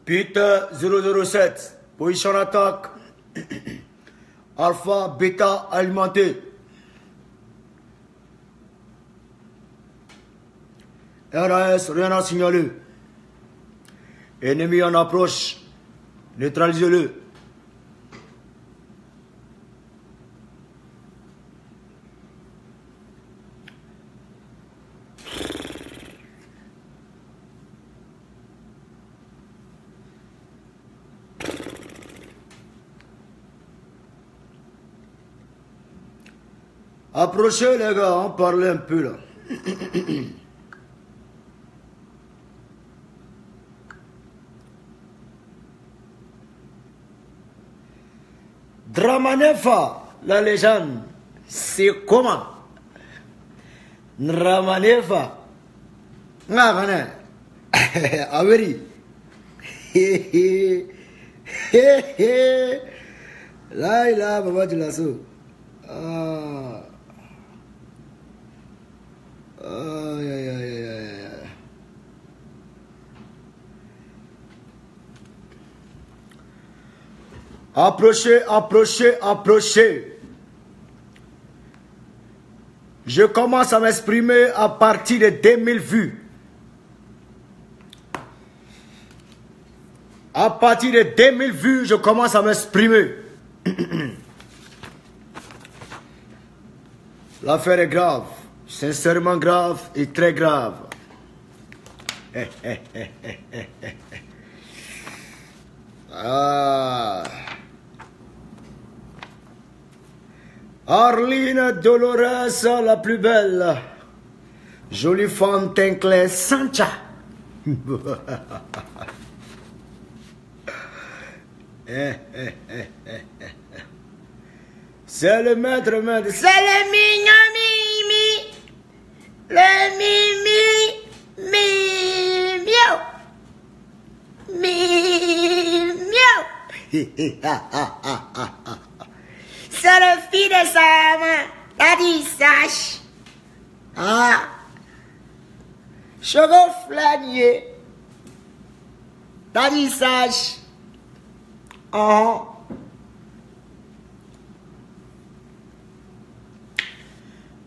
Peter 007, position d'attaque. Alpha, bêta alimenté. RAS, rien à signaler. Ennemi en approche. Neutralisez-le. Approchez les gars, on parle un peu là. Dramanefa, la légende, c'est comment? Dramanefa, Nagane, Averi, là il a, Baba du Lasso. Aïe, aïe, aïe, aïe, aïe. Approchez, approchez, approchez. Je commence à m'exprimer à partir de 2000 vues. À partir de 2000 vues, je commence à m'exprimer. L'affaire est grave. Sincèrement grave et très grave. Arline Dolores, la plus belle. Jolie femme teint clair, Sancha. C'est le maître, c'est le mignon Mimi. Le Mimi, miaou. C'est le fils de sa main. T'as dit sache. Ah. Cheveux flâniers. T'as dit sache. Ah.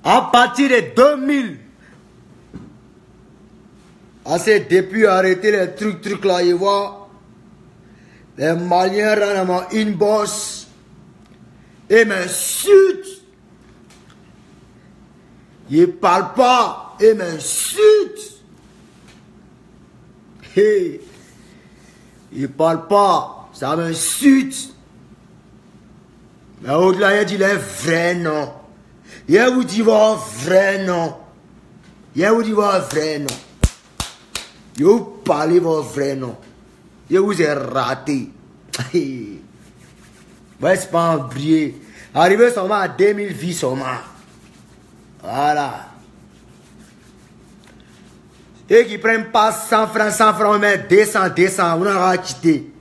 À partir de 2000. Assez depuis arrêter les trucs là, il voit les Maliens rentrent dans mon inbox et m'insultent. Ils parlent pas et m'insultent. Hey. Ils parlent pas, ça m'insulte. Mais au-delà, il dit les vrais noms. Il vous dit votre vrai nom. Il vous dit votre vrai nom. Vous parlez votre vrai nom. Je vous ai raté. Ouais, c'est pas un briller. Arrivé seulement à 2000 vies seulement. Voilà. Et qui prennent pas 100 francs, mais 200, on a quitté.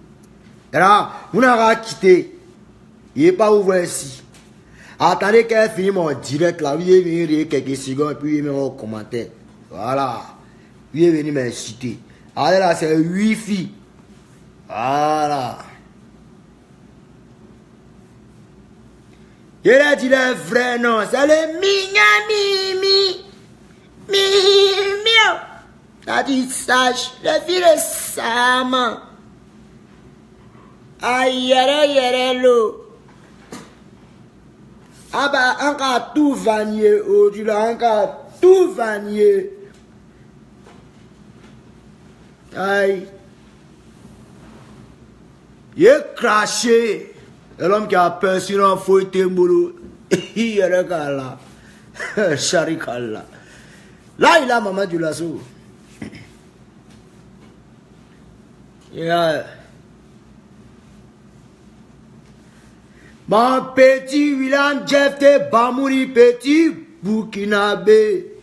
On a quitté. Il n'est pas ouvert ici. Attendez qu'elle finisse mon direct là. Oui, il est venu quelques secondes, puis il met un commentaire. Voilà. Il est venu m'inciter. Allez là, c'est 8 filles. Voilà. Il a dit le vrai nom. C'est le Mimi. Mimi. T'as dit sage. Le fils de Sam. Aïe, aïe, l'eau. Ah bah, encore tout vanier, aujourd'hui, encore tout vanier. Aïe. Il est craché. L'homme qui a peur sur un fouetté moulou. Il est là. Charikala. Là, il a maman du lasso. Yeah. Mon petit William Jefté Bamouri, petit Burkinabé.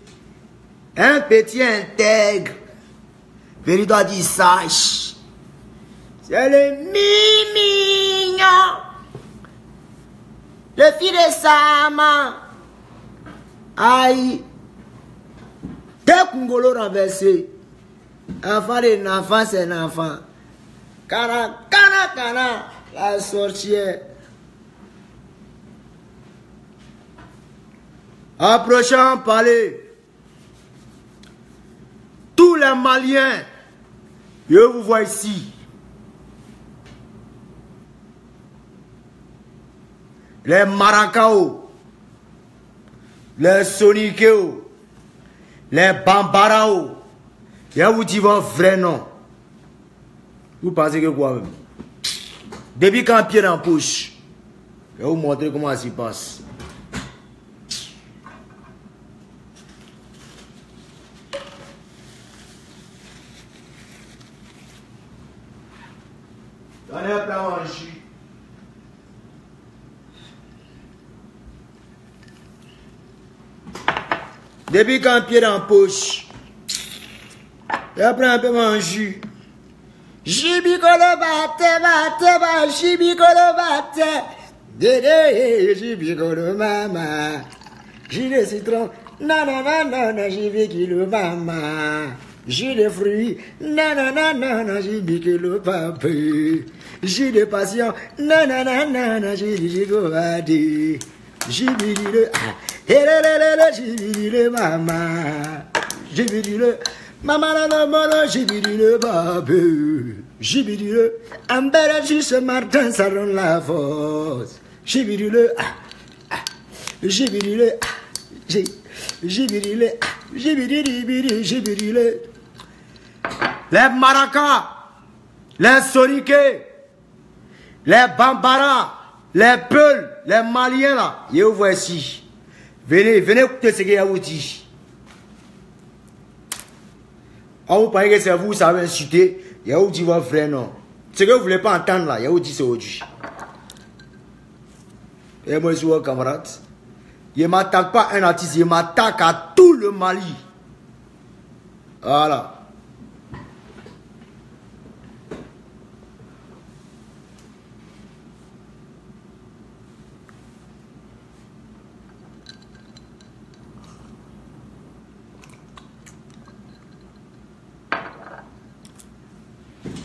Un petit intègre. Vérité dit sage. C'est le mignon. Le fils de Sama. Aïe. Dès Congolo renversé. Enfant d'un enfant, c'est un enfant. Cana, la sorcière. Approchant parler. Tous les Maliens, je vous vois ici. Les Maracao, les Sonikeo, les Bambarao. Je vous dis votre vrai nom. Vous pensez que quoi même? Depuis quand pied dans la poche, je vais vous montrer comment ça se passe. Donnez un plan en jus. Depuis quand pied dans la poche, je prends un peu mon jus. Jibikolo bate, jibikolo bate. Dédé, jibikolo mama. Jus de citron, non, jibikolo mama. Jus de fruits, non, jibikolo papa. Jus de passion, non, jibikolo bate. Jibikolo, jibikolo mama. Jibikolo. Maman la mono, jibidile babe. Jibidile, embellis ce matin, ça donne la force. Jibidile, jibidile, jibidile, jibidile. Les maracas, les soniqués, les bambaras, les peuls, les maliens là, et vous voici. Venez écouter ce qu'il y a vous dit. On vous parle que c'est vous, ça va insulter. Il y a où dit votre vrai nom. Ce que vous ne voulez pas entendre là, il y a où dit c'est aujourd'hui. Et moi, je suis un camarade. Il ne m'attaque pas un artiste, il m'attaque à tout le Mali. Voilà.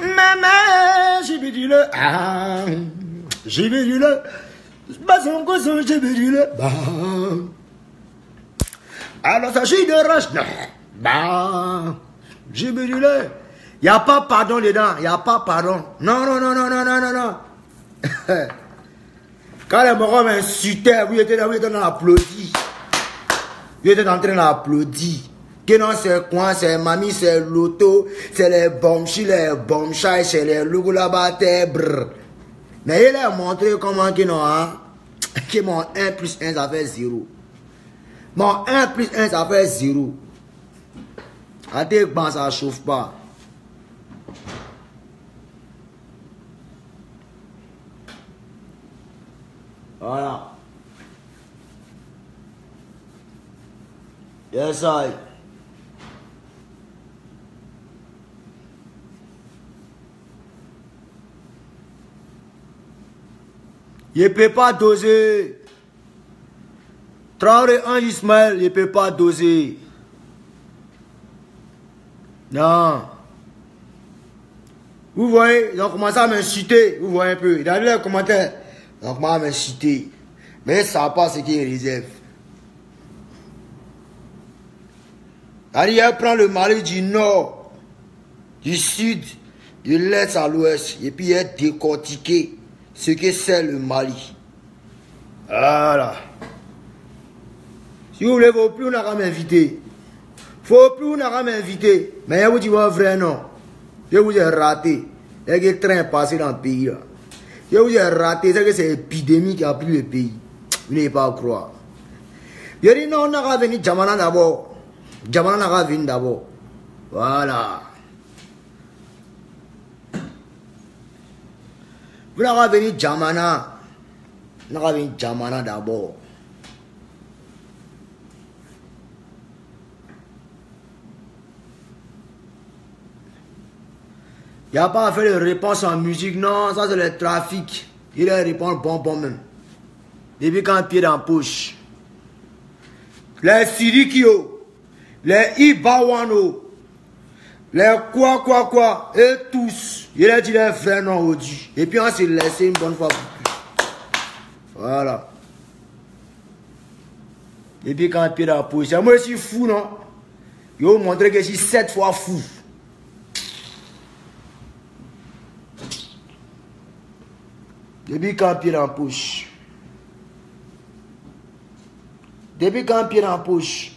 Maman, j'ai vu le j'ai vu le bazon gozo, j'ai vu le alors ça j'ai de roche j'ai vu le y a pas pardon dedans, y a pas pardon. Non. Quand les morons m'insultaient, vous étiez dans l'applaudi. Vous étiez en train d'applaudir. Que non, c'est quoi, c'est mamie, c'est l'auto, c'est les bomchis, les bomchais, c'est les lougou là-bas, brrr. Mais il a montré comment que non, hein, que mon 1 plus 1 ça fait 0. Mon 1 plus 1 ça fait 0. Attends, bon, ça chauffe pas. Voilà. Yes, I. Il ne peut pas doser. Traoré en Ismaël, il ne peut pas doser. Non. Vous voyez, ils ont commencé à m'insulter. Vous voyez un peu. Dans les commentaires, ils ont commencé à m'insulter. Mais ça n'a pas ce qui est réserve. Allez, prend le Mali du nord, du sud, de l'est à l'ouest. Et puis il est décortiqué ce que c'est le Mali. Voilà. Si vous voulez, il ne faut plus m'inviter. Faut plus m'inviter. Mais je vous dis votre vrai nom. Je vous ai raté. Il y a un train passé dans le pays. Là. Je vous ai raté. C'est que c'est l'épidémie qui a pris le pays. Vous n'allez pas croire. Je dis non, on a venu Djamana d'abord. Djamana n'a venu d'abord. Voilà. Vous n'avez venu Djamana. Vous n'avez venu Djamana d'abord. Il n'y a pas à faire de réponse en musique, non, ça c'est le trafic. Il est répond bon même. Depuis quand pied dans la poche. Les Sirikio, les Ibawano, Les quoi, et tous. Il a dit les frères non audits. Et puis on s'est laissé une bonne fois pour plus. Voilà. Et puis quand il a la position, moi je suis fou, non? Il va montrer que je suis 7 fois fou. Depuis quand il est en poche. Depuis quand il est en poche.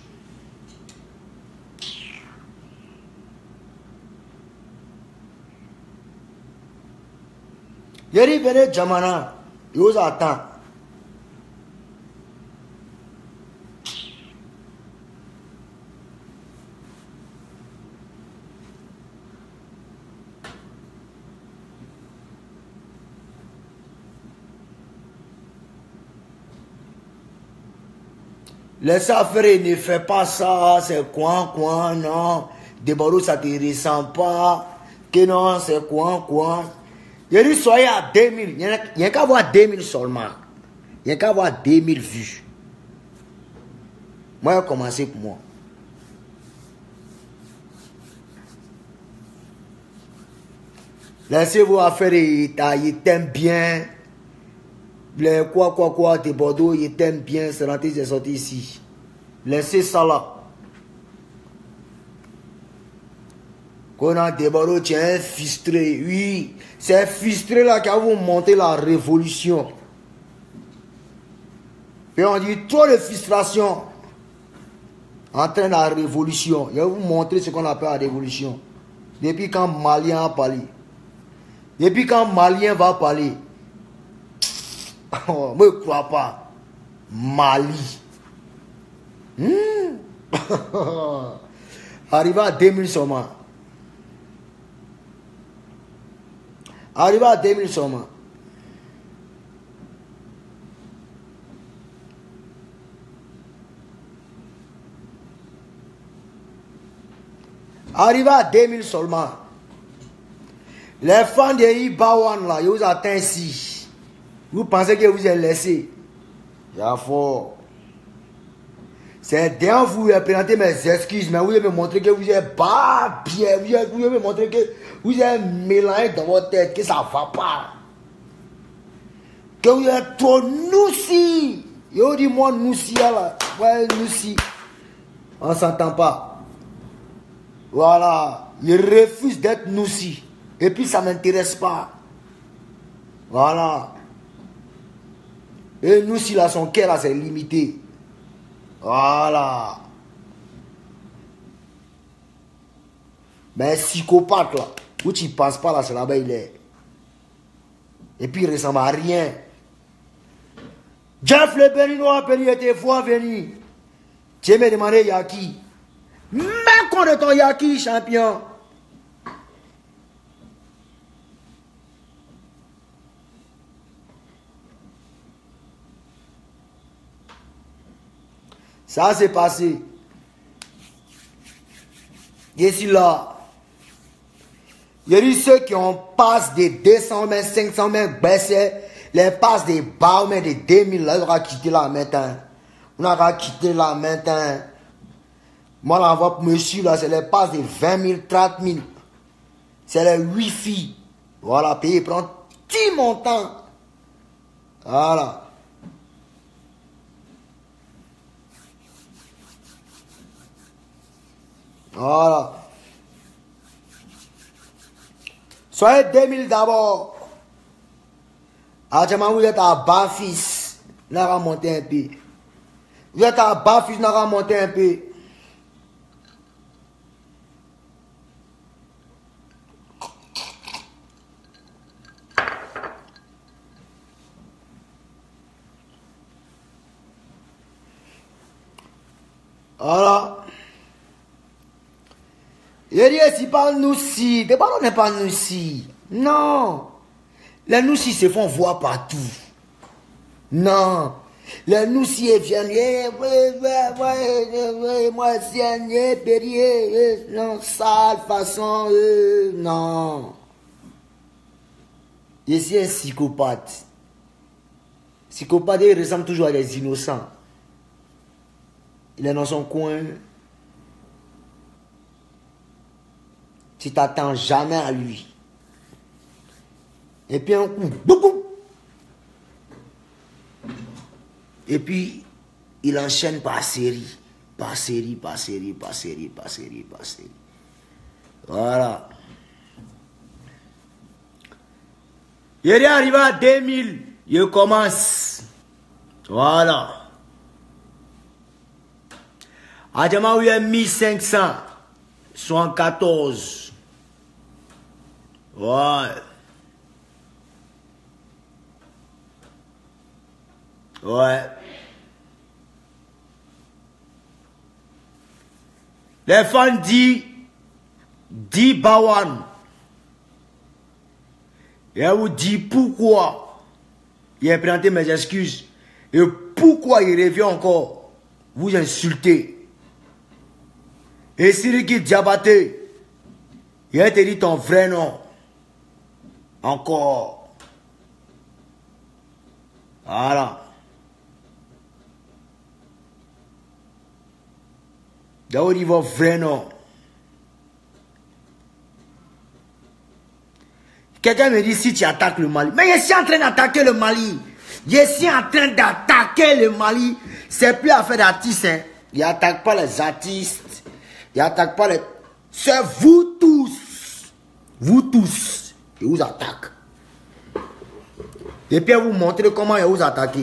Il dit, venez Jamana, il vous attend. Les affaires, ne fais pas ça, c'est quoi, non. Des barreaux, ça te ressemble pas. Que non, c'est quoi. Il dit, soyez à 2000. Il n'y a qu'à avoir 2000 seulement. Il n'y a qu'à avoir 2000 vues. Moi, j'ai commencé pour moi. Laissez-vous affaires, il t'aime bien. Les quoi, de Bordeaux, il t'aime bien, c'est rentré, c'est sorti ici. Laissez ça là. Quand on a des Bordeaux, tu es frustré. Oui, c'est frustré là qui a vous monté la révolution. Et on dit trop de frustration entraîne la révolution. Je vais vous montrer ce qu'on appelle la révolution. Depuis quand Malien a parlé. Depuis quand Malien va parler. Oh, je ne crois pas. Mali. Arrivé à 2000 seulement. Arrivé à 2000 seulement. Arrivé à 2000 seulement. Les fans de Ibawan là, ils vous atteignent ici. Vous pensez que vous êtes laissé. Il faut. C'est bien vous présenter mes excuses, mais vous devez me montrer que vous êtes pas bien. Vous devez me montrer que vous êtes mélangé dans votre tête, que ça ne va pas. Que vous êtes trop noussi. Yo dis-moi noussi là. Ouais, noussi. On ne s'entend pas. Voilà. Je refuse d'être noussi. Et puis ça ne m'intéresse pas. Voilà. Et nous, si là, son cœur, là, c'est limité. Voilà. Mais psychopathe, là, où tu ne passes pas, là, c'est là-bas, il est. Et puis, il ne ressemble à rien. Jeff le Béninois, il était fois venu. Tu me demandé Yaki. Même qu'on est ton Yaki, champion. Ça s'est passé. Je suis là. Il y a eu ceux qui ont passé de 200 000, 500 000 baissés. Les passes des bas, mais de 2000, là, on aura quitté la maintenant. On aura quitté la maintenant. Moi, l'envoi pour monsieur, là, c'est les passes de 20 000, 30 000. C'est les Wi-Fi. Voilà, payer, prendre petit montant. Voilà. Voilà. Soyez 2000 d'abord. Actuellement, vous êtes à Bafis. Vous avez monté un peu. Vous êtes à Bafis, vous avez monté un peu. Voilà. Il dit, c'est pas nous si. Des ballons n'est pas nous si. Non. Les nous si se font voir partout. Non. Les nous si viennent. Moi, c'est Périer. Non, sale façon. Non. Je suis un psychopathe. Psychopathe, il ressemble toujours à des innocents. Il est dans son coin. Tu t'attends jamais à lui. Et puis un coup, beaucoup. Et puis, il enchaîne par série. Par série, par série, par série, par série, par série. Voilà. Il est arrivé à 2000. Il commence. Voilà. À Djama, il y a 1574. Ouais. Ouais. Les fans disent Bawan. Et elle vous dit pourquoi il a présenté mes excuses. Et pourquoi il revient encore vous insulter. Et Siriki Diabaté, il a te dit ton vrai nom. Encore. Voilà. D'abord, il va vrai nom. Quelqu'un me dit si tu attaques le Mali. Mais je suis en train d'attaquer le Mali. Je suis en train d'attaquer le Mali. C'est plus affaire d'artistes. Hein. Il n'attaque pas les artistes. Il n'attaque pas les... C'est vous tous. Vous tous. Il vous attaque. Et puis, vous montrer comment il vous attaque.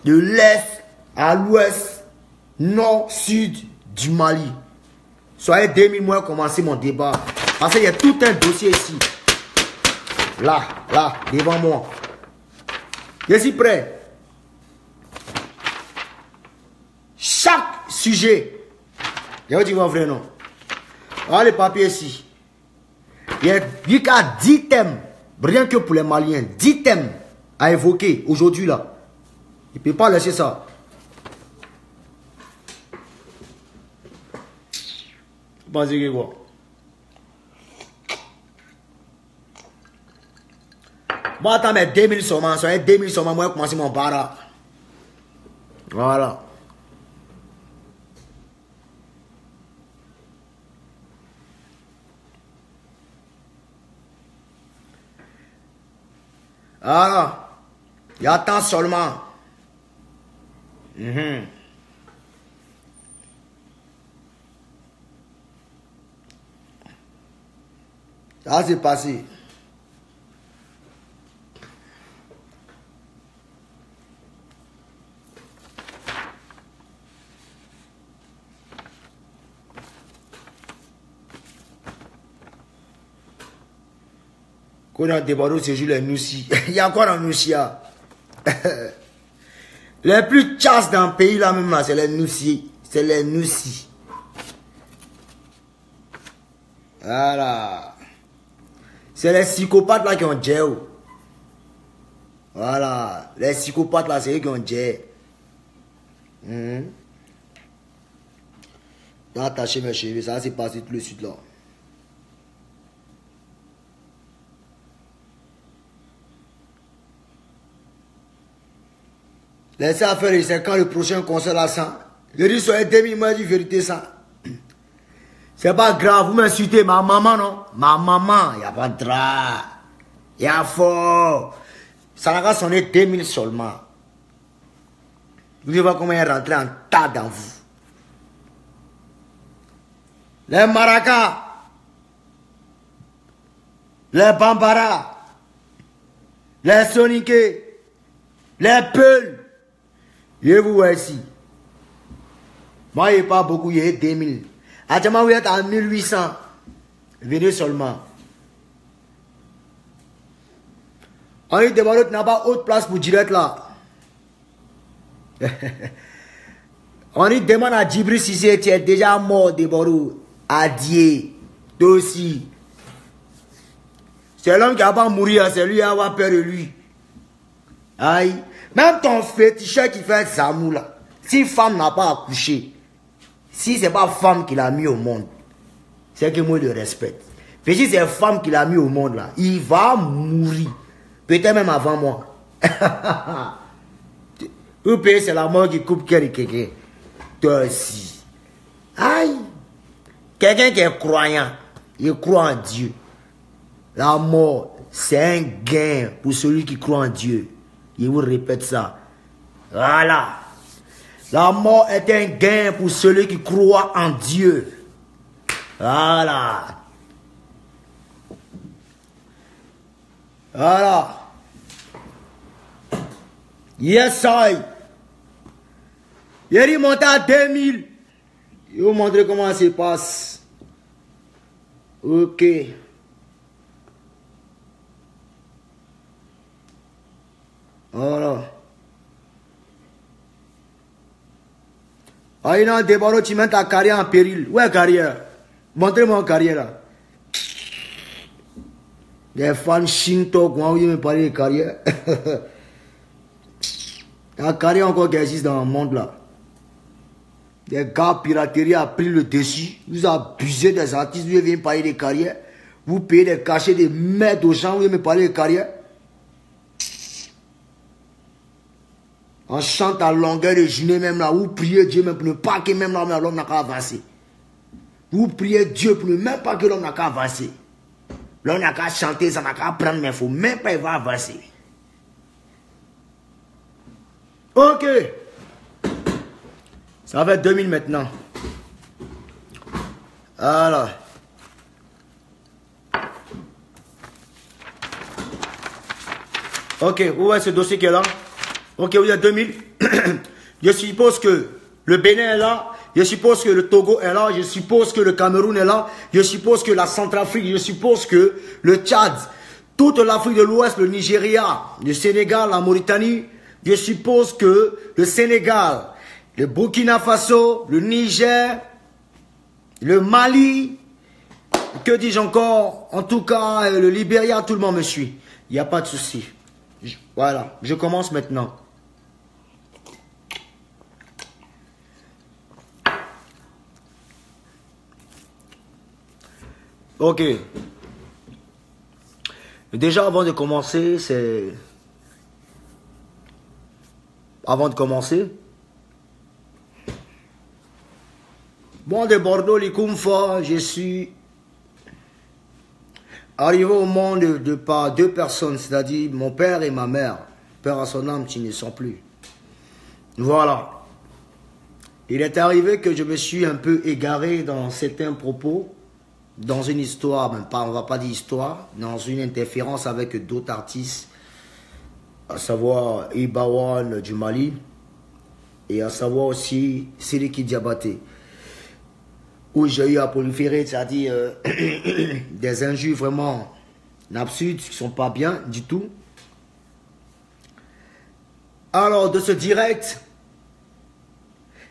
De l'est à l'ouest, nord, sud du Mali. Soyez 2000 mois commencer mon débat. Parce qu'il y a tout un dossier ici. Là, devant moi. Je suis prêt. Chaque sujet. Je vais dire mon vrai nom. Voilà les papiers ici. Il y a 10 thèmes. Rien que pour les Maliens. 10 thèmes à évoquer aujourd'hui là. Il ne peut pas laisser ça. Vous pensez que quoi? Moi, attends, mais 2000 seulement. Soyez 2000 seulement. Moi, je commence mon bara. Voilà. Alors, il attend seulement. Ça c'est passé. Quand on a débarqué, c'est juste les Noussi. Il y a quoi dans Noussi? Les plus chasses dans le pays là même là, c'est les Noussi. C'est les Noussi. Voilà. C'est les psychopathes là qui ont gel. Voilà. Les psychopathes là, c'est eux qui ont gel. J'ai attaché mes cheveux, ça c'est passé tout le sud là. Laissez à faire, c'est quand le prochain concert là, ça. Je dis, soyez 2000 mois de vérité, ça. C'est pas grave, vous m'insultez, ma maman, non? Ma maman, il n'y a pas de drap. Il y a fort. Ça n'a qu'à sonner 2000 seulement. Vous devez voir comment il est rentré en tas dans vous. Les maracas, les bambara, les soniqués, les peuls. Je vous vois ici. Moi, il n'y a pas beaucoup, il y a 2000. Actuellement, vous êtes à 1800. Venez seulement. On dit que tu n'as pas autre place pour direct là. On dit demande à Djibril si tu es déjà mort de Borou. Adieu. Toi aussi. C'est l'homme qui va pas mourir, c'est lui qui va avoir peur de lui. Aïe. Même ton féticheur qui fait Zamou là. Si femme n'a pas accouché. Si c'est pas femme qui l'a mis au monde. C'est que moi je le respecte. Mais si c'est femme qui l'a mis au monde là. Il va mourir. Peut-être même avant moi. Ou peut-être c'est la mort qui coupe quelqu'un. Toi aussi. Aïe. Quelqu'un qui est croyant. Je crois en Dieu. La mort, c'est un gain pour celui qui croit en Dieu. Je vous répète ça. Voilà. La mort est un gain pour celui qui croit en Dieu. Voilà. Voilà. Yes, I. Il est monté à 2000. Je vais vous montrer comment ça se passe. Ok. Voilà. Ah, il y a un débat, tu mets ta carrière en péril. Où est la carrière? Montrez-moi la carrière là. Les fans Shinto, comment vous me parlez de carrière? La carrière encore qui existe dans le monde là. Des gars, piraterie a pris le dessus. Vous abusez des artistes, vous venez parler de carrière. Vous payez des cachets, des mètres aux gens, vous venez me parler de carrière. On chante à longueur de journée même là, vous priez Dieu même pour ne pas que même là, l'homme n'a qu'à avancer. Vous priez Dieu pour ne même pas que l'homme n'a qu'à avancer. L'homme n'a qu'à chanter, ça n'a qu'à prendre, mais il ne faut même pas il va avancer. Ok. Ça va être 2000 maintenant. Alors. Ok, où est ce dossier qui est là? Ok, vous êtes 2000. Je suppose que le Bénin est là. Je suppose que le Togo est là. Je suppose que le Cameroun est là. Je suppose que la Centrafrique. Je suppose que le Tchad. Toute l'Afrique de l'Ouest, le Nigeria, le Sénégal, la Mauritanie. Je suppose que le Sénégal, le Burkina Faso, le Niger, le Mali, que dis-je encore? En tout cas, le Libéria, tout le monde me suit. Il n'y a pas de souci. Voilà, je commence maintenant. Ok. Déjà, avant de commencer, Bon, de Bordeaux, Likumfa, je suis arrivé au monde de par deux personnes, c'est-à-dire mon père et ma mère. Père à son âme, qui ne sont plus. Voilà. Il est arrivé que je me suis un peu égaré dans certains propos, dans une histoire, même pas, on va pas dire histoire, dans une interférence avec d'autres artistes, à savoir Ibawan du Mali, et à savoir aussi Sidiki Diabaté, où j'ai eu à proliférer, c'est-à-dire des injures vraiment absurdes, qui ne sont pas bien du tout. Alors, de ce direct,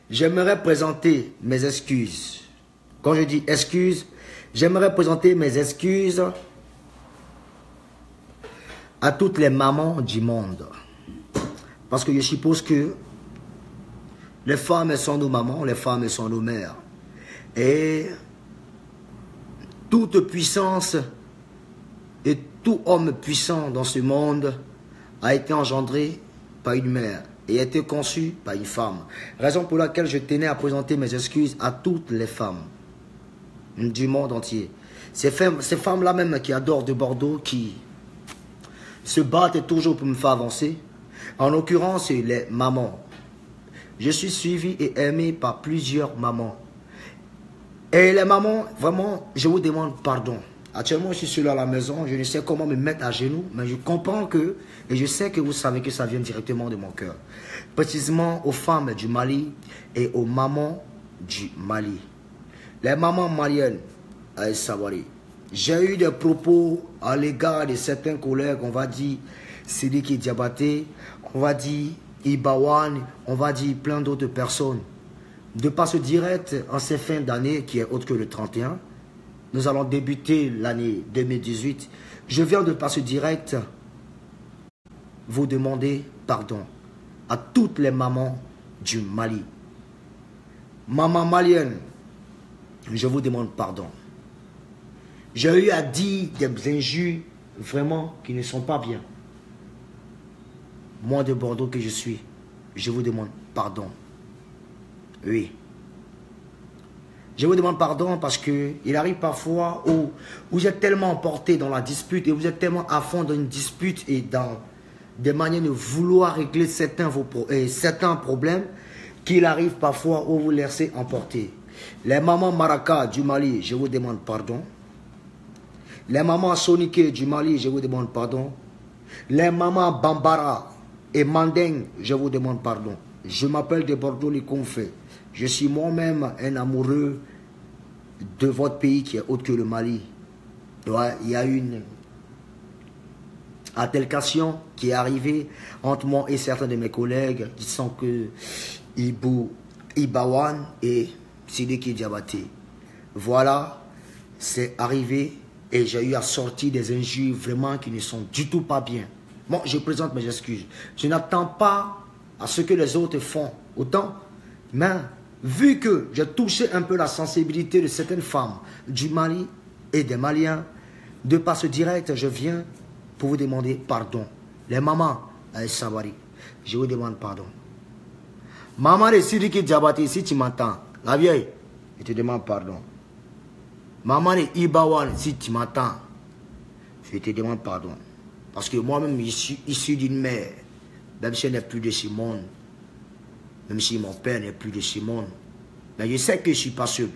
j'aimerais présenter mes excuses. Quand je dis excuses, j'aimerais présenter mes excuses à toutes les mamans du monde. Parce que je suppose que les femmes, elles sont nos mamans, les femmes, elles sont nos mères. Et toute puissance et tout homme puissant dans ce monde a été engendré par une mère et a été conçu par une femme. Raison pour laquelle je tenais à présenter mes excuses à toutes les femmes du monde entier. Ces femmes-là même qui adorent de Bordeaux, qui se battent toujours pour me faire avancer. En l'occurrence, les mamans. Je suis suivi et aimé par plusieurs mamans. Et les mamans, vraiment, je vous demande pardon. Actuellement, je suis seul à la maison, je ne sais comment me mettre à genoux, mais je comprends que, et je sais que vous savez que ça vient directement de mon cœur. Précisément aux femmes du Mali et aux mamans du Mali. Les mamans maliennes, à Sawari. J'ai eu des propos à l'égard de certains collègues, on va dire Sidiki Diabaté, on va dire Ibawan, on va dire plein d'autres personnes. De par ce direct en ces fins d'année qui est autre que le 31, nous allons débuter l'année 2018. Je viens de par ce direct vous demander pardon à toutes les mamans du Mali. Maman malienne, je vous demande pardon. J'ai eu à dire des injures vraiment qui ne sont pas bien. Moi de Bordeaux que je suis, je vous demande pardon. Oui. Je vous demande pardon parce qu'il arrive parfois où vous êtes tellement emporté dans la dispute et vous êtes tellement à fond dans une dispute et dans des manières de vouloir régler certains problèmes qu'il arrive parfois où vous laissez emporter. Les mamans Maraka du Mali, je vous demande pardon. Les mamans Soniké du Mali, je vous demande pardon. Les mamans Bambara et Mandeng, je vous demande pardon. Je m'appelle de Bordeaux les Confés. Je suis moi-même un amoureux de votre pays qui est autre que le Mali. Ouais, il y a une altercation qui est arrivée entre moi et certains de mes collègues qui sont que Ibawan et Sidiki Diabaté. Voilà, c'est arrivé et j'ai eu à sortir des injures vraiment qui ne sont du tout pas bien. Bon, je présente mes excuses. Je n'attends pas à ce que les autres font autant, mais vu que j'ai touché un peu la sensibilité de certaines femmes du Mali et des Maliens, de par ce direct, je viens pour vous demander pardon. Les mamans à Sabari, je vous demande pardon. Maman de Sidiki Diabaté, si tu m'entends, la vieille, je te demande pardon. Maman de Ibawan, si tu m'entends, je te demande pardon. Parce que moi-même, je suis issu d'une mère, même si elle n'est plus de ce monde, même si mon père n'est plus de ce monde. Mais je sais que je ne suis pas seul.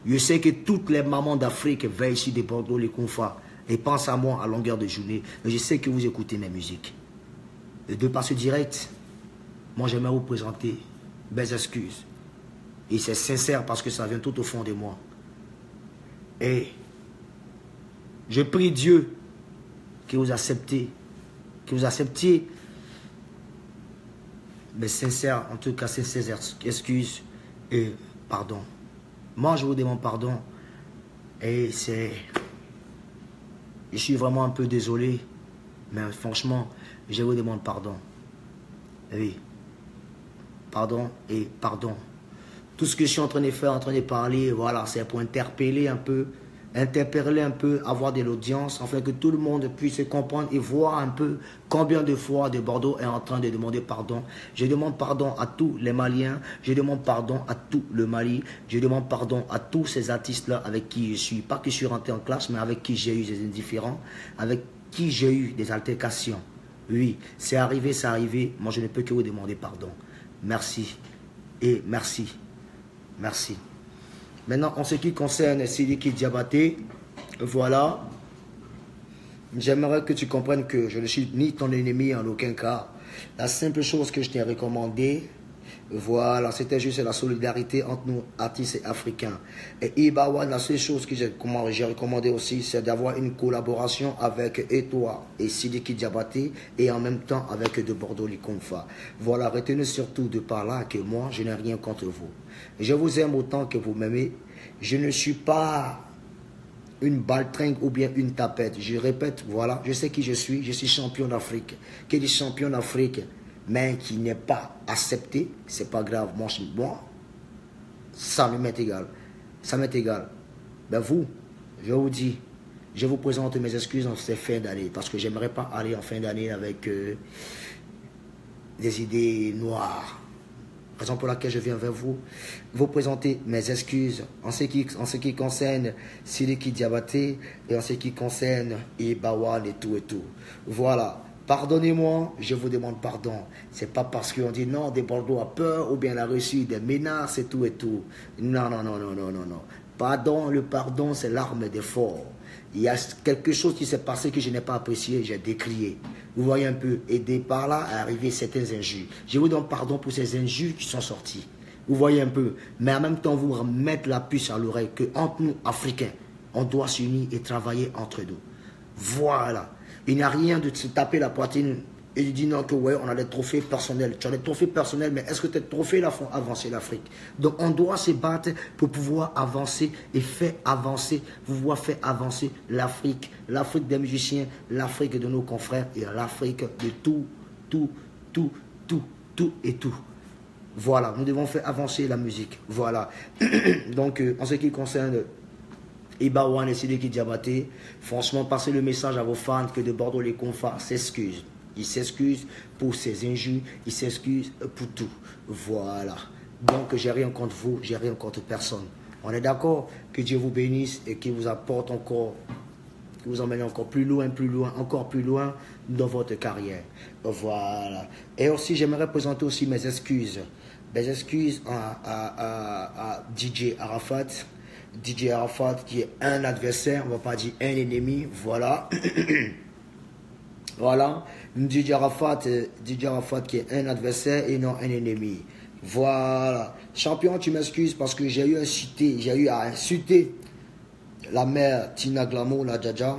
Je sais que toutes les mamans d'Afrique veillent ici de Bordeaux, les Confas, et pensent à moi à longueur de journée. Mais je sais que vous écoutez mes musiques. Et de par ce direct, moi j'aimerais vous présenter mes excuses. Et c'est sincère parce que ça vient tout au fond de moi. Et je prie Dieu que vous acceptiez mes sincères, en tout cas sincères excuses et pardon. Moi je vous demande pardon et je suis vraiment un peu désolé, mais franchement je vous demande pardon. Oui, pardon et pardon. Tout ce que je suis en train de faire, en train de parler, voilà, c'est pour interpeller un peu, avoir de l'audience, afin que tout le monde puisse comprendre et voir un peu combien de fois de Bordeaux est en train de demander pardon. Je demande pardon à tous les Maliens, je demande pardon à tout le Mali, je demande pardon à tous ces artistes-là avec qui je suis, pas que je suis rentré en classe, mais avec qui j'ai eu des indifférents, avec qui j'ai eu des altercations. Oui, c'est arrivé, moi je ne peux que vous demander pardon. Merci et merci. Merci. Maintenant, en ce qui concerne Sidiki Diabaté, voilà, j'aimerais que tu comprennes que je ne suis ni ton ennemi en aucun cas. La simple chose que je t'ai recommandé, voilà, c'était juste la solidarité entre nous, artistes et africains. Et Ibawan, la seule chose que j'ai recommandé aussi, c'est d'avoir une collaboration avec toi et Sidiki Diabaté et en même temps avec de Bordeaux les Confas. Voilà, retenez surtout de par là que moi, je n'ai rien contre vous. Je vous aime autant que vous m'aimez. Je ne suis pas une baltringue ou bien une tapette. Je répète, voilà, je sais qui je suis champion d'Afrique. Qui dit champion d'Afrique, mais qui n'est pas accepté, c'est pas grave. Moi, ça m'est égal. Ça m'est égal. Ben vous, je vous dis, je vous présente mes excuses en cette fin d'année, parce que j'aimerais pas aller en fin d'année avec des idées noires. Raison pour laquelle je viens vers vous présenter mes excuses en ce qui concerne Sidiki Diabaté et en ce qui concerne Ibawan et tout. Voilà. Pardonnez-moi, je vous demande pardon. C'est pas parce qu'on dit non, des Bordeaux a peur ou bien la Russie, des menaces et tout. Non. Pardon, le pardon, c'est l'arme des forts. Il y a quelque chose qui s'est passé que je n'ai pas apprécié, j'ai décrié. Vous voyez un peu, et de par là est arrivé certaines injures. Je vous demande pardon pour ces injures qui sont sorties. Vous voyez un peu, mais en même temps vous remettre la puce à l'oreille que entre nous, Africains, on doit s'unir et travailler entre nous. Voilà. Il n'y a rien de se taper la poitrine et de dire non que ouais, on a des trophées personnels. Tu as des trophées personnels, mais est-ce que tes trophées là font avancer l'Afrique? Donc on doit se battre pour pouvoir avancer et faire avancer, l'Afrique. L'Afrique des musiciens, l'Afrique de nos confrères et l'Afrique de tout. Voilà, nous devons faire avancer la musique. Voilà. Donc en ce qui concerne Ibawan et Sidiki Diabaté, franchement, passez le message à vos fans que de Bordeaux les Confas s'excusent. Ils s'excusent pour ces injures, ils s'excusent pour tout. Voilà. Donc, j'ai rien contre vous, j'ai rien contre personne. On est d'accord? Que Dieu vous bénisse et qu'il vous apporte encore, qu'il vous emmène encore plus loin, encore plus loin dans votre carrière. Voilà. Et aussi, j'aimerais présenter aussi mes excuses. Mes excuses à DJ Arafat. DJ Arafat qui est un adversaire, on ne va pas dire un ennemi. Voilà. Voilà. DJ Arafat qui est un adversaire et non un ennemi. Voilà. Champion, tu m'excuses parce que j'ai eu à insulter la mère Tina Glamour, la Djadja.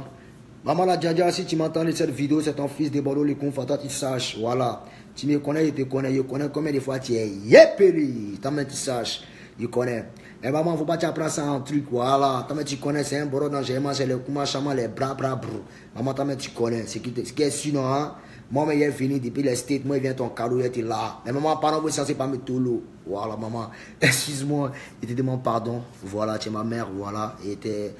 Maman la Djadja, si tu m'entends de cette vidéo, c'est ton fils de Bordeaux, les confrères, tu saches. Voilà. Tu me connais, je te connais. Je connais combien de fois tu es yépeli. T'as même tu saches. Je connais. Et maman, faut pas t'apprendre ça en truc. Voilà. T'as même tu connais, c'est un Bordeaux dangereux, c'est le Koumachama, les bras, brou. Maman, t'as même tu connais. Ce qui est sinon, hein. Moi, il est fini depuis les States. Moi, il vient ton cadeau, il est là. Mais maman, pardon, vous ne censez pas me tout l'eau. Voilà, maman. Excuse-moi. Je te demande pardon. Voilà, tu es ma mère. Voilà. Et t'es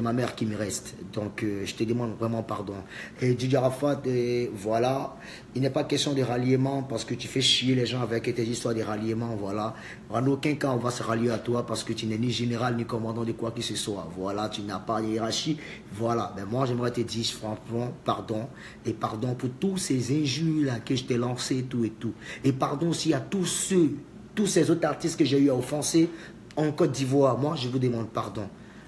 ma mère qui me reste. Donc, je te demande vraiment pardon. Et DJ Arafat, voilà. Il n'est pas question de ralliement parce que tu fais chier les gens avec tes histoires de ralliement. Voilà. En aucun cas, on va se rallier à toi parce que tu n'es ni général ni commandant de quoi que ce soit. Voilà. Tu n'as pas de hiérarchie. Voilà. Mais moi, j'aimerais te dire franchement pardon. Et pardon pour tous ces injures-là que je t'ai lancées, tout et tout. Et pardon aussi à tous ces autres artistes que j'ai eu à offenser en Côte d'Ivoire. Moi, je vous demande pardon.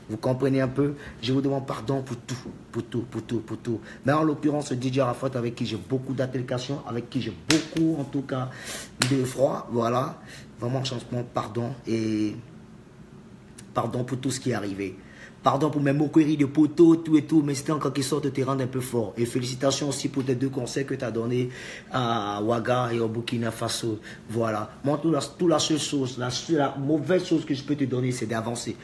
Vous comprenez un peu? Je vous demande pardon pour tout. Mais en l'occurrence, DJ Arafat, avec qui j'ai beaucoup d'applications, avec qui j'ai beaucoup, en tout cas, de froid. Voilà. Vraiment, changement, pardon. Et pardon pour tout ce qui est arrivé. Pardon pour mes moqueries de poteaux, tout et tout, mais c'était en quelque sorte de te rendre un peu fort. Et félicitations aussi pour tes 2 conseils que tu as donnés à Ouaga et au Burkina Faso. Voilà. Moi, la seule chose, la mauvaise chose que je peux te donner, c'est d'avancer.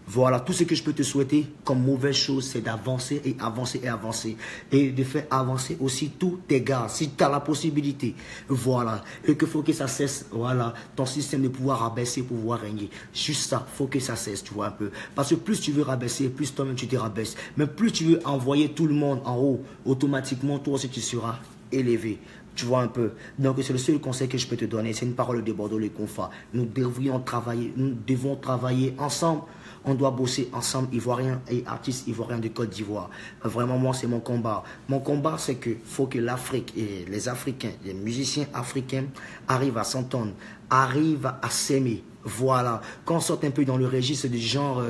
Voilà, tout ce que je peux te souhaiter comme mauvaise chose, c'est d'avancer et avancer et avancer. Et de faire avancer aussi tous tes gars, si tu as la possibilité. Voilà, et qu'il faut que ça cesse, voilà, ton système de pouvoir rabaisser, pouvoir régner. Juste ça, faut que ça cesse, tu vois un peu. Parce que plus tu veux rabaisser, plus toi-même tu te rabaisses. Mais plus tu veux envoyer tout le monde en haut, automatiquement, toi aussi tu seras élevé. Tu vois un peu. Donc, c'est le seul conseil que je peux te donner. C'est une parole de Bordeaux, les confrères. Nous devons travailler ensemble. On doit bosser ensemble, Ivoiriens et artistes ivoiriens de Côte d'Ivoire. Vraiment, moi, c'est mon combat. Mon combat, c'est qu'il faut que l'Afrique et les Africains, les musiciens africains arrivent à s'entendre, arrivent à s'aimer. Voilà, qu'on sorte un peu dans le registre du genre,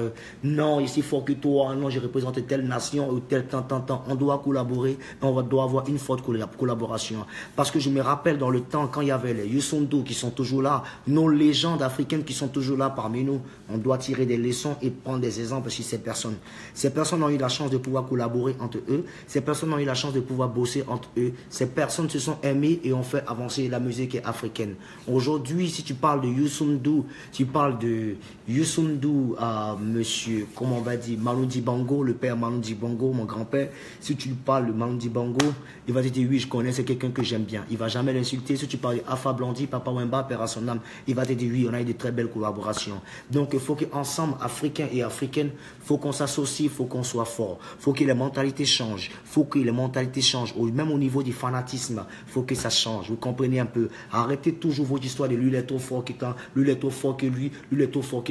non, ici fort que toi, non, je représente telle nation ou tel temps. On doit collaborer, on doit avoir une forte collaboration. Parce que je me rappelle dans le temps, quand il y avait les Youssou N'Dour qui sont toujours là, nos légendes africaines qui sont toujours là parmi nous, on doit tirer des leçons et prendre des exemples sur ces personnes. Ces personnes ont eu la chance de pouvoir collaborer entre eux, ces personnes ont eu la chance de pouvoir bosser entre eux, ces personnes se sont aimées et ont fait avancer la musique africaine. Aujourd'hui, si tu parles de Youssou N'Dour, tu parles de Youssou N'Dour à monsieur, comment on va dire, Manu Dibango, le père Manu Dibango, mon grand-père. Si tu parles de Manu Dibango, il va te dire oui, je connais, c'est quelqu'un que j'aime bien. Il ne va jamais l'insulter. Si tu parles d'Alpha Blondy, Papa Wemba, père à son âme, il va te dire oui, on a eu de très belles collaborations. Donc il faut qu'ensemble, Africains et Africaines, il faut qu'on s'associe, il faut qu'on soit fort. Il faut que les mentalités changent. Il faut que les mentalités changent. Même au niveau du fanatisme, il faut que ça change. Vous comprenez un peu. Arrêtez toujours votre histoire de lui, il est trop fort, lui, il est trop fort que lui est trop fort,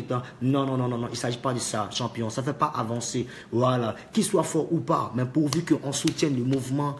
non, il ne s'agit pas de ça, champion, ça ne fait pas avancer, voilà, qu'il soit fort ou pas, mais pourvu qu'on soutienne le mouvement,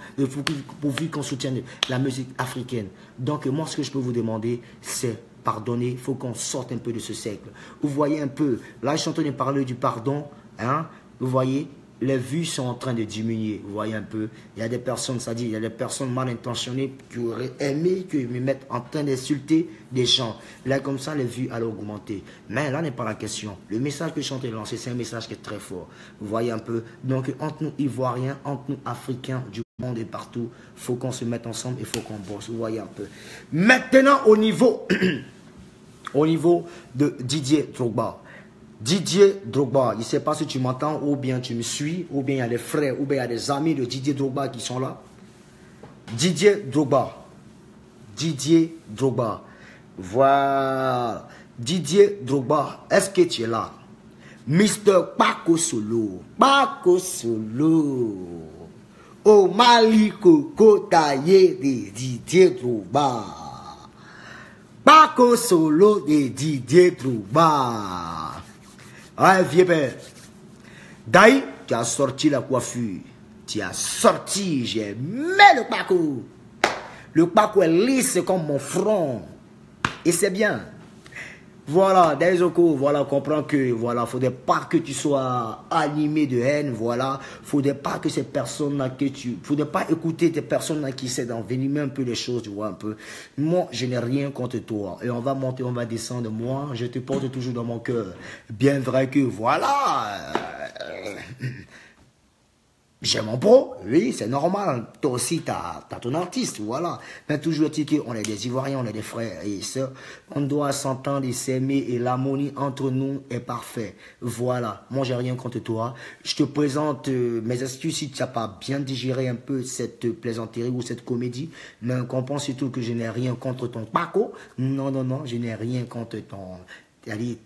pourvu qu'on soutienne la musique africaine. Donc moi, ce que je peux vous demander, c'est pardonner, il faut qu'on sorte un peu de ce cercle. Vous voyez un peu, là je suis en train de parler du pardon, hein, vous voyez, les vues sont en train de diminuer, vous voyez un peu. Il y a des personnes, c'est-à-dire, il y a des personnes mal intentionnées qui auraient aimé que je me mette en train d'insulter des gens. Là, comme ça, les vues allaient augmenter. Mais là n'est pas la question. Le message que je suis en train de lancer, c'est un message qui est très fort. Vous voyez un peu. Donc, entre nous Ivoiriens, entre nous Africains, du monde et partout, il faut qu'on se mette ensemble, il faut qu'on bosse. Vous voyez un peu. Maintenant, au niveau de Didier Drogba. Didier Drogba, je ne sais pas si tu m'entends ou bien tu me suis, ou bien il y a des frères, ou bien il y a des amis de Didier Drogba qui sont là. Didier Drogba. Voilà. Didier Drogba, est-ce que tu es là? Mr. Paco Solo. Au Mali Coco taillé de Didier Drogba. Paco Solo de Didier Drogba. Ouais, vieux père. D'ailleurs, tu as sorti la coiffure. Tu as sorti, j'ai mis le parcours. Le parcours est lisse comme mon front. Et c'est bien. Voilà, Daizoko, voilà, comprends que, voilà, faudrait pas que tu sois animé de haine, voilà. Faudrait pas que ces personnes-là faudrait pas écouter des personnes-là qui essaient d'envenimer un peu les choses, tu vois, un peu. Moi, je n'ai rien contre toi. Et on va monter, on va descendre. Moi, je te porte toujours dans mon cœur. Bien vrai que, voilà. J'ai mon pro, oui, c'est normal. Toi aussi, t'as ton artiste, voilà. Mais toujours dit qu'on est des Ivoiriens, on est des frères et sœurs. On doit s'entendre et s'aimer et l'harmonie entre nous est parfaite. Voilà. Moi, j'ai rien contre toi. Je te présente mes excuses si tu n'as pas bien digéré un peu cette plaisanterie ou cette comédie. Mais comprends surtout que je n'ai rien contre ton Paco. Non, non, non, je n'ai rien contre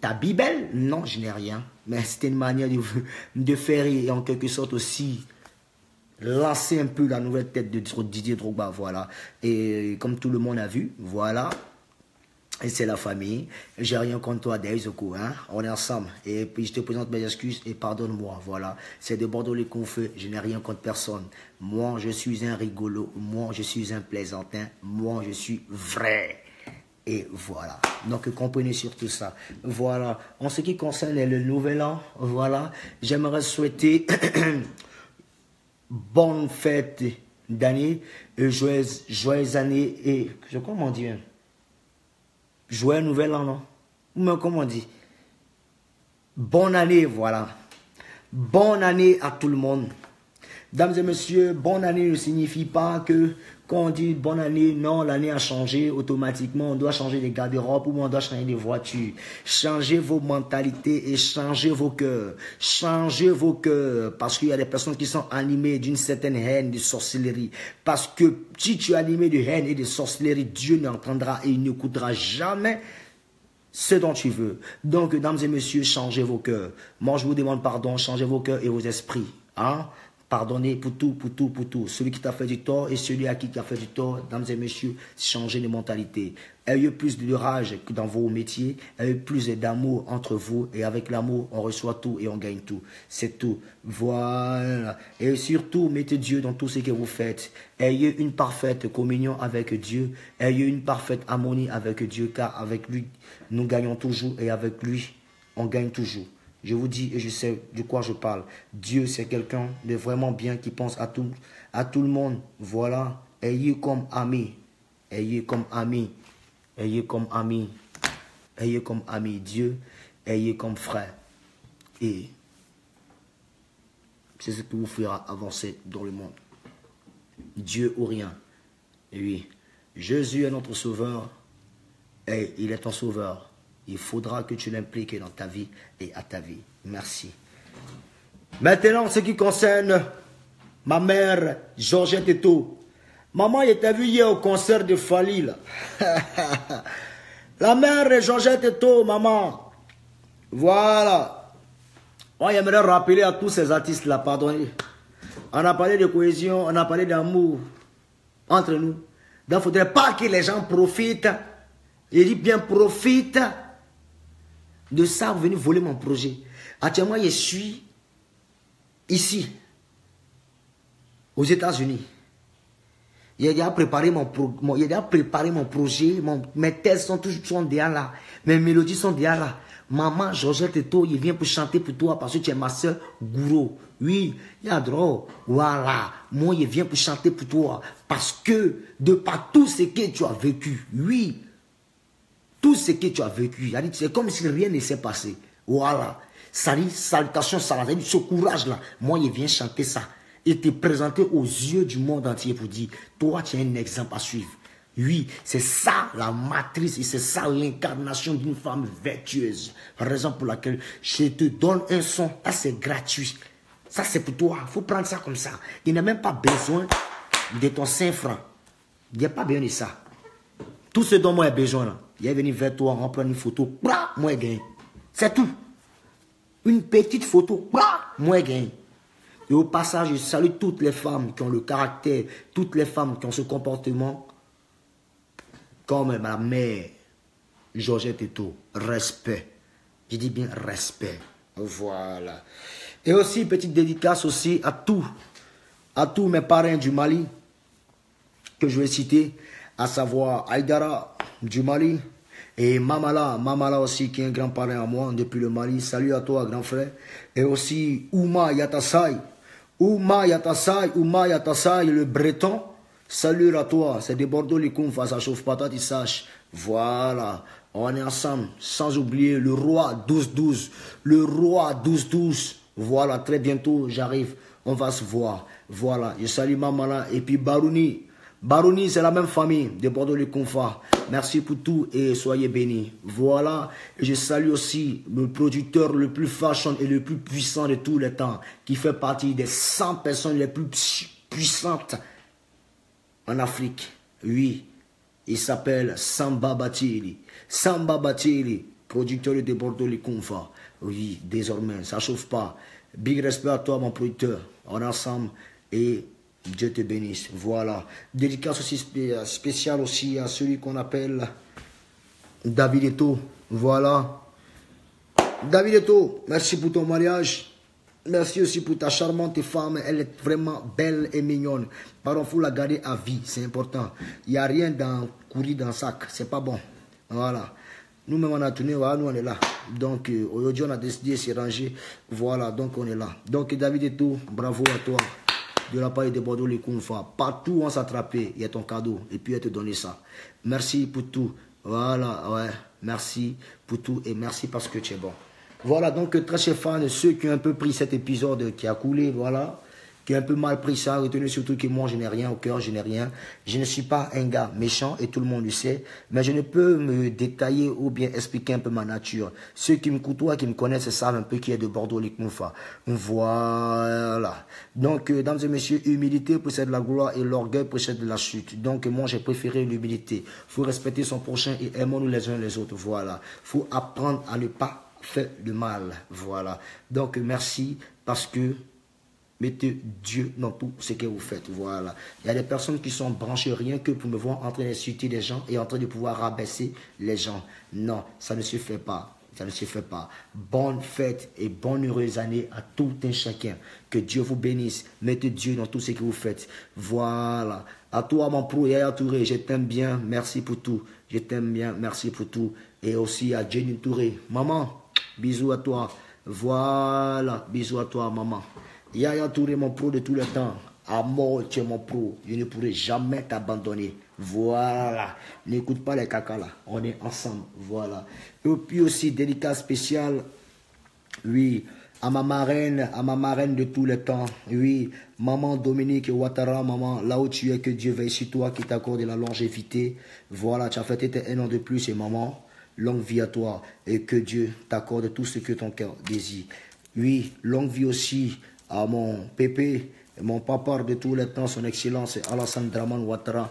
ta Bible. Non, je n'ai rien. Mais c'était une manière de faire et en quelque sorte aussi lancer un peu la nouvelle tête de Didier Drogba, voilà. Et comme tout le monde a vu, voilà. Et c'est la famille. J'ai rien contre toi, Daizoko, hein. On est ensemble. Et puis je te présente mes excuses et pardonne-moi, voilà. C'est de Bordeaux qu'on fait. Je n'ai rien contre personne. Moi, je suis un rigolo. Moi, je suis un plaisantin. Moi, je suis vrai. Et voilà. Donc, comprenez surtout ça. Voilà. En ce qui concerne le nouvel an, voilà. J'aimerais souhaiter bonne fête d'année, joyeuse année et, comment dire, joyeux nouvel an, non? Mais comment on dit? Bonne année, voilà. Bonne année à tout le monde. Dames et messieurs, bonne année ne signifie pas que quand on dit bonne année, non, l'année a changé automatiquement. On doit changer les garde-robes ou on doit changer les voitures. Changez vos mentalités et changez vos cœurs. Changez vos cœurs parce qu'il y a des personnes qui sont animées d'une certaine haine, de sorcellerie. Parce que si tu es animé de haine et de sorcellerie, Dieu n'entendra et il n'écoutera jamais ce dont tu veux. Donc, dames et messieurs, changez vos cœurs. Moi, je vous demande pardon, changez vos cœurs et vos esprits. Hein? Pardonnez pour tout, pour tout, pour tout. Celui qui t'a fait du tort et celui à qui t'a fait du tort, dames et messieurs, changez de mentalité. Ayez plus de rage que dans vos métiers. Ayez plus d'amour entre vous. Et avec l'amour, on reçoit tout et on gagne tout. C'est tout. Voilà. Et surtout, mettez Dieu dans tout ce que vous faites. Ayez une parfaite communion avec Dieu. Ayez une parfaite harmonie avec Dieu. Car avec lui, nous gagnons toujours. Et avec lui, on gagne toujours. Je vous dis et je sais de quoi je parle. Dieu, c'est quelqu'un de vraiment bien qui pense à tout le monde. Voilà. Ayez comme ami. Ayez comme ami. Ayez comme ami. Ayez comme ami. Dieu, ayez comme frère. Et c'est ce qui vous fera avancer dans le monde. Dieu ou rien. Et oui. Jésus est notre sauveur. Et il est ton sauveur. Il faudra que tu l'impliques dans ta vie et à ta vie. Merci. Maintenant, ce qui concerne ma mère, Georgette Eto. Maman, il t'a vu hier au concert de Fali, là. La mère Georgette Eto, maman. Voilà. Moi, j'aimerais rappeler à tous ces artistes-là, pardonnez. On a parlé de cohésion, on a parlé d'amour entre nous. Donc, il ne faudrait pas que les gens profitent. Je dis bien profitent de ça, venir voler mon projet. Actuellement, je suis ici, aux États-Unis. J'ai déjà préparé mon projet, mes thèses sont déjà là, mes mélodies sont déjà là. Maman, Georgette Eto, il vient pour chanter pour toi parce que tu es ma soeur Gouro. Oui, il y a drôle. Voilà. Moi, il vient pour chanter pour toi parce que de par tout ce que tu as vécu, oui, tout ce que tu as vécu, c'est comme si rien ne s'est passé. Voilà. Salutations, ce courage-là. Moi, il vient chanter ça et te présenter aux yeux du monde entier pour dire, toi, tu es un exemple à suivre. Oui, c'est ça la matrice et c'est ça l'incarnation d'une femme vertueuse. Raison pour laquelle je te donne un son. Là, c'est gratuit. Ça, c'est pour toi. Il faut prendre ça comme ça. Il n'a même pas besoin de ton 5 francs. Il n'y a pas besoin de ça. Tout ce dont moi j'ai besoin, là, il est venu vers toi, on prend une photo, moi je gagne. C'est tout. Une petite photo, moi je gagne. Et au passage, je salue toutes les femmes qui ont le caractère, toutes les femmes qui ont ce comportement, comme ma mère, Georgette Eto. Respect. Je dis bien respect. Voilà. Et aussi, petite dédicace aussi à tous mes parrains du Mali, que je vais citer, à savoir Aïdara du Mali, et Mamala aussi, qui est un grand parrain à moi depuis le Mali. Salut à toi, grand frère. Et aussi Ouma Yatassai, le breton. Salut à toi, c'est des Bordeaux les Koumfa, ça chauffe pas, toi tu saches. Voilà, on est ensemble, sans oublier le roi 12-12, Voilà, très bientôt j'arrive, on va se voir. Voilà, je salue Mamala et puis Barouni. Barouni, c'est la même famille de Bordeaux les Koumfa. Merci pour tout et soyez bénis. Voilà, et je salue aussi le producteur le plus fashion et le plus puissant de tous les temps, qui fait partie des 100 personnes les plus puissantes en Afrique. Oui, il s'appelle Samba Batili. Samba Batili, producteur de Bordeaux les Koumfa. Oui, désormais, ça chauffe pas. Big respect à toi, mon producteur. On est ensemble et Dieu te bénisse. Voilà. Dédicace aussi spéciale aussi à celui qu'on appelle David Eto. Voilà. David Eto, merci pour ton mariage. Merci aussi pour ta charmante femme. Elle est vraiment belle et mignonne. Par contre, il faut la garder à vie. C'est important. Il n'y a rien dans courir dans le sac. C'est pas bon. Voilà. Nous-mêmes, on a tourné. Voilà, nous, on est là. Donc, aujourd'hui, on a décidé de se ranger. Voilà. Donc, on est là. Donc, David Eto, bravo à toi. De la part de Bordeaux les Koumfa. Partout où on s'attrapait, il y a ton cadeau. Et puis, elle te donner ça. Merci pour tout. Voilà. Ouais. Merci pour tout. Et merci parce que tu es bon. Voilà, donc très chers fans, ceux qui ont un peu pris cet épisode qui a coulé, voilà, qui ont un peu mal pris ça, retenez surtout que moi je n'ai rien au cœur, je n'ai rien. Je ne suis pas un gars méchant et tout le monde le sait, mais je ne peux me détailler ou bien expliquer un peu ma nature. Ceux qui me côtoient, qui me connaissent, savent un peu qui est de Bordeaux les Koumfa. Voilà. Donc, mesdames et messieurs, humilité précède la gloire et l'orgueil précède la chute. Donc, moi j'ai préféré l'humilité. Il faut respecter son prochain et aimons-nous les uns les autres. Voilà. Il faut apprendre à ne pas fait de mal, voilà. Donc merci parce que mettez Dieu dans tout ce que vous faites, voilà. Il y a des personnes qui sont branchées rien que pour me voir en train d'insulter les gens et en train de pouvoir rabaisser les gens. Non, ça ne se fait pas. Ça ne se fait pas. Bonne fête et bonne heureuse année à tout un chacun. Que Dieu vous bénisse. Mettez Dieu dans tout ce que vous faites. Voilà. À toi, mon pro, Yaya Touré, je t'aime bien. Merci pour tout. Je t'aime bien. Merci pour tout. Et aussi à Jenny Touré. Maman, bisous à toi. Voilà. Bisous à toi, maman. Yaya Touré, mon pro de tout le temps. À mort, tu es mon pro. Je ne pourrai jamais t'abandonner. Voilà. N'écoute pas les caca là. On est ensemble. Voilà. Et puis aussi, dédicace spécial. Oui. À ma marraine de tout le temps. Oui. Maman Dominique Ouattara, maman, là où tu es, que Dieu veille sur toi, qui t'accorde la longévité. Voilà. Tu as fêté un an de plus et maman, longue vie à toi. Et que Dieu t'accorde tout ce que ton cœur désire. Oui. Longue vie aussi à mon pépé. Mon papa de tout le temps, son excellence, Alassane Draman Ouattara.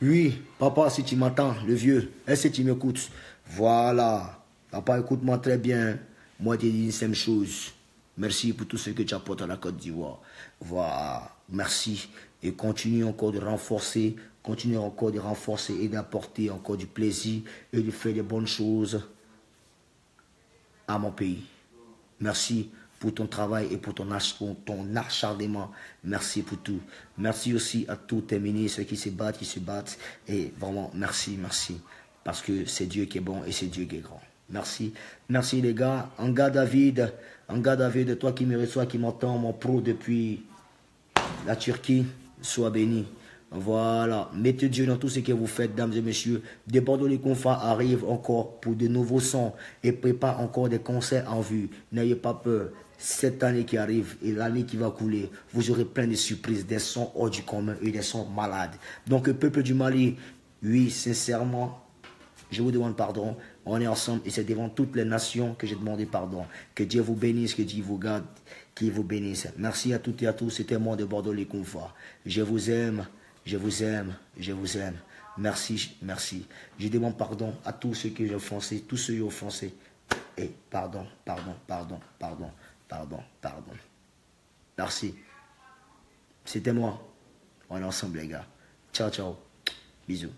Oui, papa, si tu m'entends, le vieux, est-ce que tu m'écoutes? Voilà. Papa, écoute-moi très bien. Moi, je dis une simple chose. Merci pour tout ce que tu apportes à la Côte d'Ivoire. Voilà. Merci. Et continue encore de renforcer. Continue encore de renforcer et d'apporter encore du plaisir et de faire des bonnes choses à mon pays. Merci pour ton travail et pour ton acharnement. Merci pour tout. Merci aussi à tous tes ministres qui se battent. Et vraiment, merci. Parce que c'est Dieu qui est bon et c'est Dieu qui est grand. Merci. Merci les gars. Anga David, toi qui me reçois, qui m'entends, mon pro depuis la Turquie, sois béni. Voilà, mettez Dieu dans tout ce que vous faites, dames et messieurs. Des Bordeaux les Koumfa arrive encore pour de nouveaux sons et prépare encore des concerts en vue. N'ayez pas peur. Cette année qui arrive et l'année qui va couler, vous aurez plein de surprises, des sons hors du commun et des sons malades. Donc, le peuple du Mali, oui, sincèrement, je vous demande pardon. On est ensemble et c'est devant toutes les nations que j'ai demandé pardon. Que Dieu vous bénisse, que Dieu vous garde, qu'il vous bénisse. Merci à toutes et à tous. C'était moi de Bordeaux les Koumfa. Je vous aime. Merci. Je demande pardon à tous ceux que j'ai offensés, tous ceux qui ont offensé. Et pardon. Merci. C'était moi. On est ensemble, les gars. Ciao. Bisous.